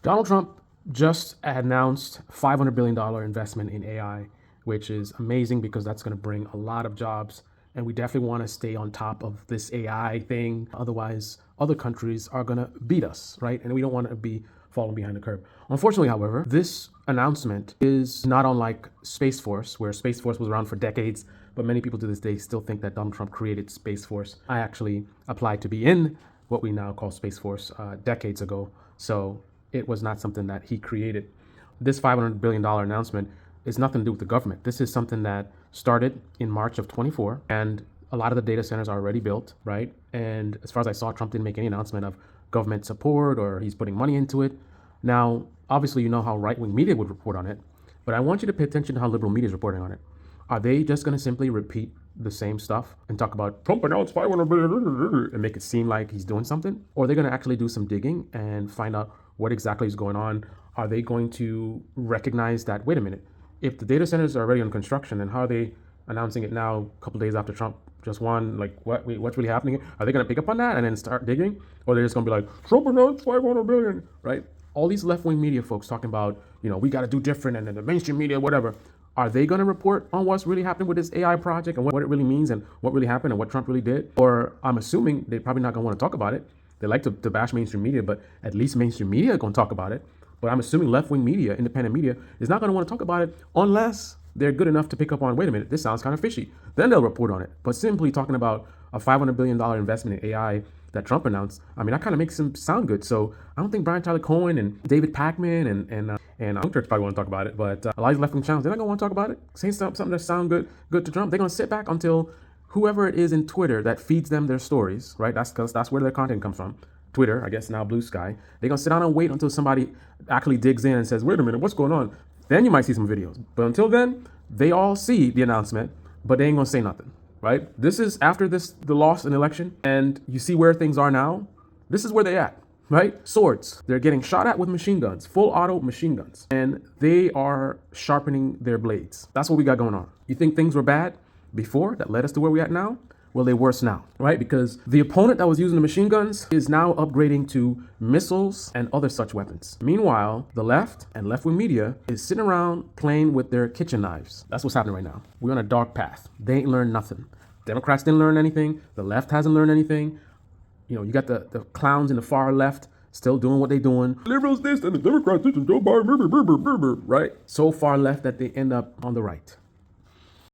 Donald Trump just announced $500 billion investment in AI, which is amazing because that's going to bring a lot of jobs. And we definitely want to stay on top of this AI thing. Otherwise, other countries are going to beat us, right? And we don't want to be falling behind the curve. Unfortunately, however, this announcement is not unlike Space Force, where Space Force was around for decades, but many people to this day still think that Donald Trump created Space Force. I actually applied to be in what we now call Space Force decades ago. So it was not something that he created. This $500 billion announcement is nothing to do with the government. This is something that started in March of 24, and a lot of the data centers are already built, right? And as far as I saw, Trump didn't make any announcement of government support or he's putting money into it. Now, obviously, you know how right-wing media would report on it, but I want you to pay attention to how liberal media is reporting on it. Are they just going to simply repeat the same stuff and talk about Trump announced 500 billion and make it seem like he's doing something? Or are they going to actually do some digging and find out what exactly is going on? Are they going to recognize that, wait a minute, if the data centers are already on construction, then how are they announcing it now a couple days after Trump just won? Like, what's really happening? Are they going to pick up on that and then start digging? Or they're just going to be like, Trump announced 500 billion, right? All these left-wing media folks talking about, we got to do different, and then the mainstream media, whatever. Are they going to report on what's really happening with this AI project and what it really means and what really happened and what Trump really did? Or I'm assuming they're probably not going to want to talk about it. They like to bash mainstream media, but at least mainstream media are going to talk about it. But I'm assuming left-wing media, independent media, is not going to want to talk about it unless they're good enough to pick up on, wait a minute, this sounds kind of fishy. Then they'll report on it. But simply talking about a $500 billion investment in AI that Trump announced, that kind of makes him sound good. So I don't think Brian Tyler Cohen and David Pakman and Church probably want to talk about it, but a lot of these left-wing channels, they're not going to want to talk about it. Say something that sounds good to Trump. They're going to sit back until whoever it is in Twitter that feeds them their stories, right? That's where their content comes from. Twitter, I guess now Blue Sky. They're going to sit down and wait until somebody actually digs in and says, wait a minute, what's going on? Then you might see some videos. But until then, they all see the announcement, but they ain't going to say nothing, right? This is after the loss in the election, and you see where things are now. This is where they at, right? Swords. They're getting shot at with machine guns, full auto machine guns, and they are sharpening their blades. That's what we got going on. You think things were bad before that led us to where we at now? Well, they're worse now, right? Because the opponent that was using the machine guns is now upgrading to missiles and other such weapons. Meanwhile, the left and left-wing media is sitting around playing with their kitchen knives. That's what's happening right now. We're on a dark path. They ain't learned nothing. Democrats didn't learn anything. The left hasn't learned anything. You got the clowns in the far left still doing what they're doing. Liberals this and the Democrats this and Joe Biden, right? So far left that they end up on the right.